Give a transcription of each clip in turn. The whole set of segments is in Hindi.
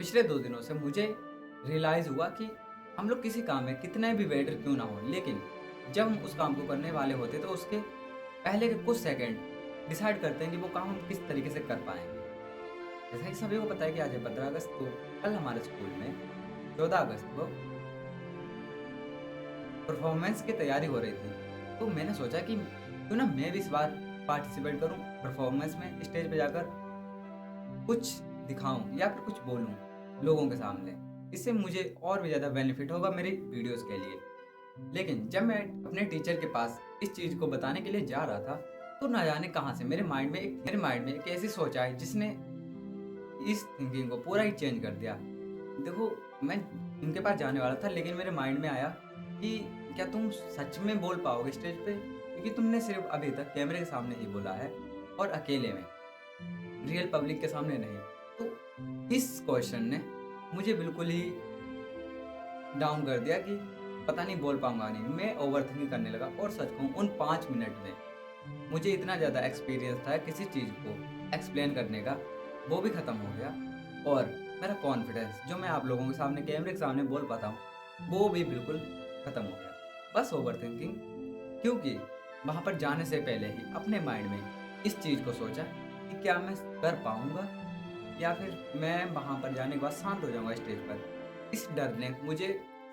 पिछले 2 दिनों से मुझे रियलाइज़ हुआ कि हम लोग किसी काम में कितने भी बेटर क्यों ना हो, लेकिन जब हम उस काम को करने वाले होते हैं तो उसके पहले के कुछ सेकंड डिसाइड करते हैं कि वो काम हम किस तरीके से कर पाएँगे। जैसा कि सभी को पता है कि आज है 15 अगस्त, तो कल हमारे स्कूल में 14 अगस्त को परफॉर्मेंस की तैयारी हो रही थी। तो मैंने सोचा कि क्यों ना मैं भी इस बार पार्टिसिपेट करूँ परफॉर्मेंस में, स्टेज पे जाकर कुछ दिखाऊँ या फिर कुछ बोलूँ लोगों के सामने। इससे मुझे और भी ज़्यादा बेनिफिट होगा मेरी वीडियोज़ के लिए। लेकिन जब मैं अपने टीचर के पास इस चीज़ को बताने के लिए जा रहा था, तो ना जाने कहाँ से मेरे माइंड में एक ऐसी सोच आई जिसने इस थिंकिंग को पूरा ही चेंज कर दिया। देखो, मैं उनके पास जाने वाला था, लेकिन मेरे माइंड में आया कि क्या तुम सच में बोल पाओगे स्टेज पे? क्योंकि तुमने सिर्फ़ अभी तक कैमरे के सामने ही बोला है और अकेले में, रियल पब्लिक के सामने नहीं। तो इस क्वेश्चन ने मुझे बिल्कुल ही डाउन कर दिया कि पता नहीं बोल पाऊँगा नहीं। मैं ओवरथिंकिंग करने लगा और सच कहूँ उन 5 मिनट में मुझे इतना ज़्यादा एक्सपीरियंस था किसी चीज़ को एक्सप्लेन करने का, वो भी ख़त्म हो गया और मेरा कॉन्फिडेंस जो मैं आप लोगों के सामने कैमरे के सामने बोल पाता हूँ, वो भी बिल्कुल ख़त्म हो गया। बस ओवरथिंकिंग, क्योंकि वहाँ पर जाने से पहले ही अपने माइंड में इस चीज़ को सोचा कि क्या मैं कर पाऊँगा या फिर मैं वहाँ पर जाने के बाद शांत हो जाऊँगा स्टेज पर। इस डर ने मुझे,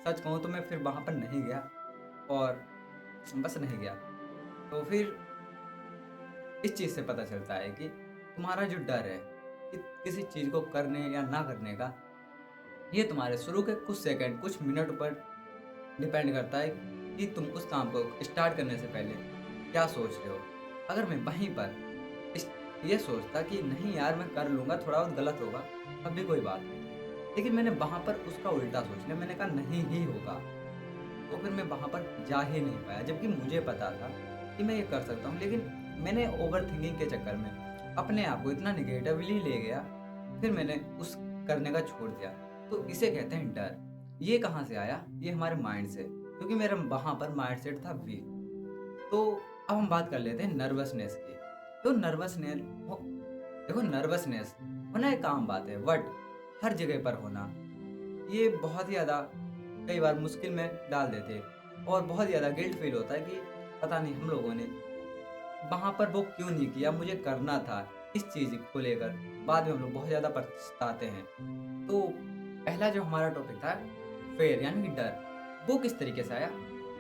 सच कहूँ तो मैं फिर वहाँ पर नहीं गया और बस नहीं गया। तो फिर इस चीज़ से पता चलता है कि तुम्हारा जो डर है कि किसी चीज़ को करने या ना करने का, ये तुम्हारे शुरू के कुछ सेकंड, कुछ मिनट पर डिपेंड करता है कि तुम उस काम को स्टार्ट करने से पहले क्या सोच रहे हो। अगर मैं वहीं पर इस ये सोचता कि नहीं यार मैं कर लूँगा, थोड़ा बहुत गलत होगा, तब भी कोई बात नहीं। लेकिन मैंने वहाँ पर उसका उल्टा सोच लिया, मैंने कहा नहीं ही होगा। तो फिर मैं वहाँ पर जा ही नहीं पाया, जबकि मुझे पता था कि मैं ये कर सकता हूँ। लेकिन मैंने ओवरथिंकिंग के चक्कर में अपने आप को इतना नेगेटिवली ले गया, फिर मैंने उस करने का छोड़ दिया। तो इसे कहते हैं डर। ये कहाँ से आया? ये हमारे माइंड से, क्योंकि मेरा वहाँ पर माइंडसेट था वीक। तो अब हम बात कर लेते हैं नर्वसनेस की। तो नर्वसनेस हो देखो, नर्वसनेस होना एक आम बात है, बट हर जगह पर होना ये बहुत ही ज़्यादा कई बार मुश्किल में डाल देते हैं और बहुत ज़्यादा गिल्ट फील होता है कि पता नहीं हम लोगों ने वहाँ पर वो क्यों नहीं किया, मुझे करना था इस चीज़ को लेकर। बाद में हम लोग बहुत ज़्यादा पछताते हैं। तो पहला जो हमारा टॉपिक था, फ़ियर यानी कि डर, वो किस तरीके से आया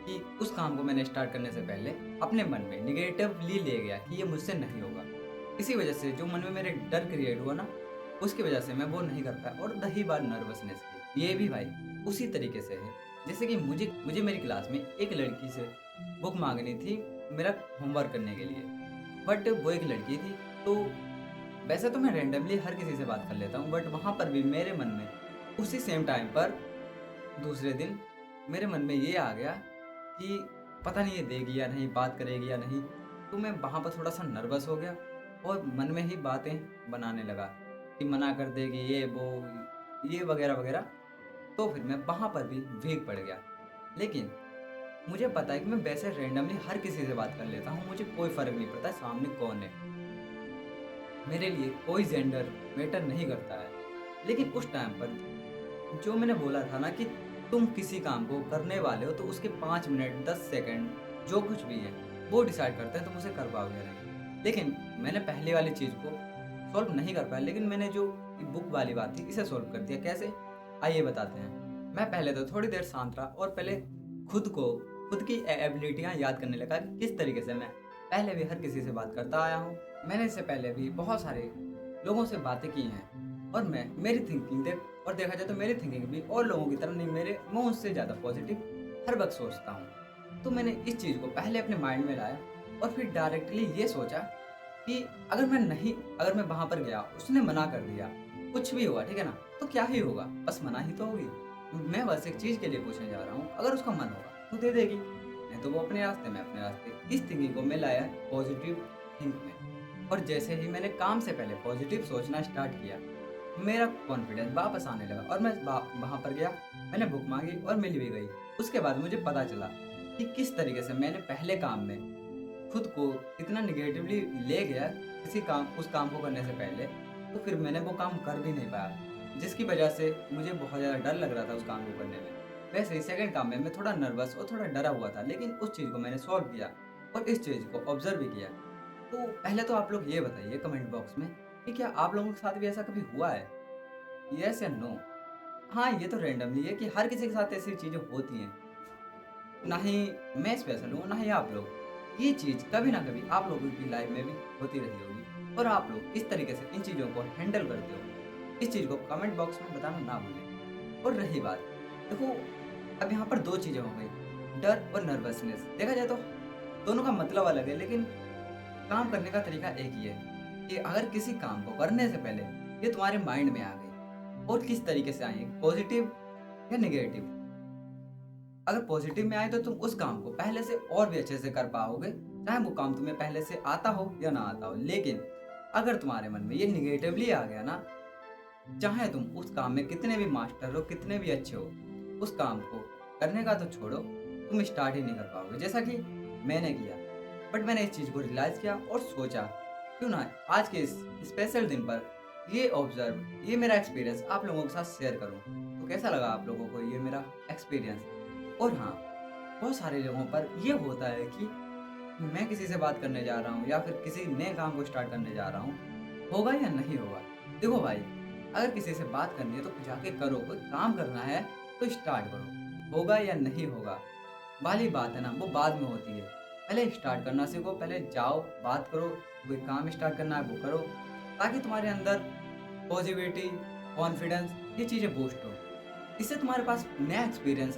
कि उस काम को मैंने स्टार्ट करने से पहले अपने मन में नेगेटिवली ले गया कि ये मुझसे नहीं होगा। इसी वजह से जो मन में मेरे डर क्रिएट हुआ ना, उसकी वजह से मैं वो नहीं कर पाया। और रही बात नर्वसनेस की, ये भी भाई उसी तरीके से है। जैसे कि मुझे मुझे मेरी क्लास में एक लड़की से बुक माँगनी थी मेरा होमवर्क करने के लिए। बट वो एक लड़की थी, तो वैसे तो मैं रैंडमली हर किसी से बात कर लेता हूँ, बट वहाँ पर भी मेरे मन में उसी सेम टाइम पर दूसरे दिन मेरे मन में ये आ गया कि पता नहीं ये देगी या नहीं, बात करेगी या नहीं। तो मैं वहाँ पर थोड़ा-सा नर्वस हो गया और मन में ही बातें बनाने लगा कि मना कर देगी, ये वो, ये वगैरह-वगैरह। तो फिर मैं वहाँ पर भी वीक पड़ गया। लेकिन मुझे पता है कि मैं वैसे रैंडमली हर किसी से बात कर लेता हूँ, मुझे कोई फ़र्क नहीं पड़ता सामने कौन है। मेरे लिए कोई जेंडर मैटर नहीं करता है। लेकिन उस टाइम पर जो मैंने बोला था ना कि तुम किसी काम को करने वाले हो तो उसके 5 मिनट, 10 सेकंड जो कुछ भी है, वो डिसाइड करते हैं तुम उसे कर पाओगे या नहीं। लेकिन मैंने पहले वाली चीज़ को सॉल्व नहीं कर पाया, लेकिन मैंने जो ये बुक वाली बात थी इसे सॉल्व कर दिया। कैसे? आइए बताते हैं। मैं पहले तो थोड़ी देर शांत रहा और पहले खुद की एबिलिटियाँ याद करने लगा कि किस तरीके से मैं पहले भी हर किसी से बात करता आया हूँ। मैंने इससे पहले भी बहुत सारे लोगों से बातें की हैं और मेरी थिंकिंग देखा जाए तो मेरी थिंकिंग भी और लोगों की तरह नहीं, मैं उससे ज़्यादा पॉजिटिव हर वक़्त सोचता हूँ। तो मैंने इस चीज़ को पहले अपने माइंड में लाया और फिर डायरेक्टली ये सोचा कि अगर मैं वहाँ पर गया, उसने मना कर दिया, कुछ भी हुआ, ठीक है ना? तो क्या ही होगा? बस मना ही तो होगी। मैं बस एक चीज़ के लिए पूछने जा रहा हूँ, अगर उसका मन होगा तो दे देगी, नहीं तो वो अपने रास्ते, मैं अपने रास्ते। इस थिंकिंग को मैं लाया पॉजिटिव थिंक में। और जैसे ही मैंने काम से पहले पॉजिटिव सोचना स्टार्ट किया, मेरा कॉन्फिडेंस वापस आने लगा और मैं वहाँ पर गया, मैंने बुक माँगी और मिल भी गई। उसके बाद मुझे पता चला कि किस तरीके से मैंने पहले काम में खुद को इतना नेगेटिवली ले गया उस काम को करने से पहले, तो फिर मैंने वो काम कर भी नहीं पाया। जिसकी वजह से मुझे बहुत ज़्यादा डर लग रहा था उस काम को करने में। वैसे ही सेकंड काम में मैं थोड़ा नर्वस और थोड़ा डरा हुआ था, लेकिन उस चीज़ को मैंने सॉल्व किया और इस चीज़ को ऑब्ज़र्व भी किया। तो पहले तो आप लोग ये बताइए कमेंट बॉक्स में कि क्या आप लोगों के साथ भी ऐसा कभी हुआ है? येस या नो? हाँ, ये तो रैंडमली है कि हर किसी के साथ ऐसी चीज़ें होती हैं। ना ही मैं स्पेशल हूँ, ना ही आप लोग। ये चीज़ कभी ना कभी आप लोगों की लाइफ में भी होती रही होगी और आप लोग किस तरीके से इन चीज़ों को हैंडल करते हो, इस चीज़ को कमेंट बॉक्स में बताना ना भूलें। और रही बात, देखो अब यहाँ पर 2 चीज़ें हो गई, डर और नर्वसनेस। देखा जाए तो दोनों का मतलब अलग है, लेकिन काम करने का तरीका एक ही है कि अगर किसी काम को करने से पहले ये तुम्हारे माइंड में आ गई और किस तरीके से आई, पॉजिटिव या नेगेटिव। अगर पॉजिटिव में आए तो तुम उस काम को पहले से और भी अच्छे से कर पाओगे, चाहे वो काम तुम्हें पहले से आता हो या ना आता हो। लेकिन अगर तुम्हारे मन में ये निगेटिवली आ गया ना, चाहे तुम उस काम में कितने भी मास्टर हो, कितने भी अच्छे हो, उस काम को करने का तो छोड़ो, तुम स्टार्ट ही नहीं कर पाओगे। जैसा कि मैंने किया, बट मैंने इस चीज़ को रियलाइज़ किया और सोचा, क्यों ना आज के इस स्पेशल दिन पर ये ऑब्ज़र्व, ये मेरा एक्सपीरियंस आप लोगों के साथ शेयर करूँ। तो कैसा लगा आप लोगों को ये मेरा एक्सपीरियंस? और हाँ, बहुत सारे लोगों पर ये होता है कि मैं किसी से बात करने जा रहा हूँ या फिर किसी नए काम को स्टार्ट करने जा रहा हूँ, होगा या नहीं होगा? देखो भाई, अगर किसी से बात करनी है तो जाके करो, कोई काम करना है तो स्टार्ट करो। होगा या नहीं होगा वाली बात है ना, वो बाद में होती है। पहले स्टार्ट करना सीखो, पहले जाओ, बात करो, कोई काम स्टार्ट करना है वो करो, ताकि तुम्हारे अंदर पॉजिटिविटी, कॉन्फिडेंस ये चीज़ें बूस्ट हो। इससे तुम्हारे पास नया एक्सपीरियंस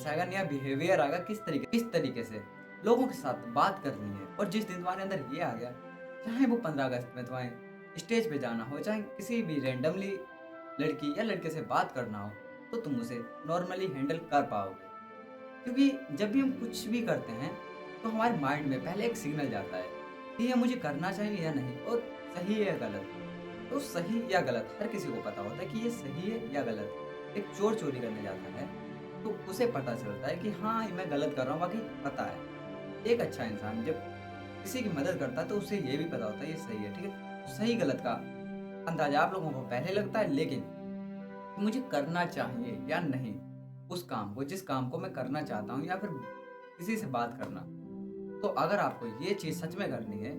आएगा, नया बिहेवियर आएगा, किस तरीके से लोगों के साथ बात करनी है। और जिस दिन तुम्हारे अंदर ये आ गया, चाहे वो 15 अगस्त में तुम्हें स्टेज पे जाना हो, चाहे किसी भी रैंडमली लड़की या लड़के से बात करना हो, तो तुम उसे नॉर्मली हैंडल कर पाओगे। क्योंकि जब भी हम कुछ भी करते हैं, तो हमारे माइंड में पहले एक सिग्नल जाता है कि ये मुझे करना चाहिए या नहीं, और सही है या गलत। तो सही या गलत हर किसी को पता होता है कि ये सही है या गलत है। एक चोर चोरी करने जाता है तो उसे पता चलता है कि हाँ, ये मैं गलत कर रहा हूँ, बाकी पता है। एक अच्छा इंसान जब किसी की मदद करता है तो उसे ये भी पता होता है ये सही है, ठीक है। तो सही गलत का अंदाजा आप लोगों को पहले लगता है, लेकिन मुझे करना चाहिए या नहीं उस काम को, जिस काम को मैं करना चाहता हूँ, या फिर किसी से बात करना। तो अगर आपको ये चीज़ सच में करनी है,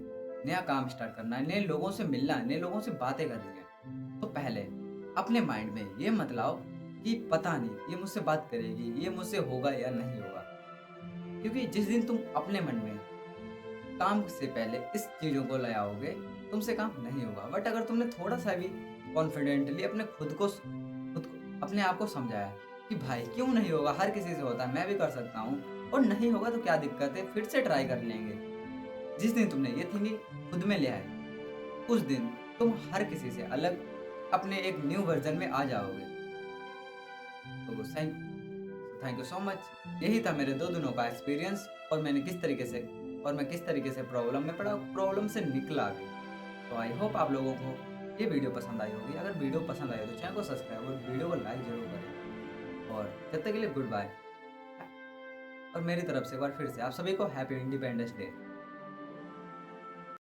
नया काम स्टार्ट करना है, नए लोगों से मिलना है, नए लोगों से बातें करनी है, तो पहले अपने माइंड में ये मत लाओ कि पता नहीं ये मुझसे बात करेगी, ये मुझसे होगा या नहीं होगा। क्योंकि जिस दिन तुम अपने मन में काम से पहले इस चीज़ों को ले आओगे, तुमसे काम नहीं होगा। बट अगर तुमने थोड़ा-सा भी कॉन्फिडेंटली अपने आप को समझाया कि भाई क्यों नहीं होगा, हर किसी से होता है, मैं भी कर सकता हूँ, और नहीं होगा तो क्या दिक्कत है, फिर से ट्राई कर लेंगे। जिस दिन तुमने ये थिंकिंग खुद में ले आए, उस दिन तुम हर किसी से अलग अपने एक न्यू वर्ज़न में आ जाओगे। तो थैंक यू सो मच। यही था मेरे 2 दिनों का एक्सपीरियंस, और मैं किस तरीके से प्रॉब्लम में पड़ा, प्रॉब्लम से निकला भी। तो आई होप आप लोगों को ये वीडियो पसंद आई होगी। अगर वीडियो पसंद आई हो तो चैनल को सब्सक्राइब और वीडियो को लाइक ज़रूर करें। और तब तक के लिए गुड बाय। और मेरी तरफ से एक बार फिर से आप सभी को हैप्पी इंडिपेंडेंस डे।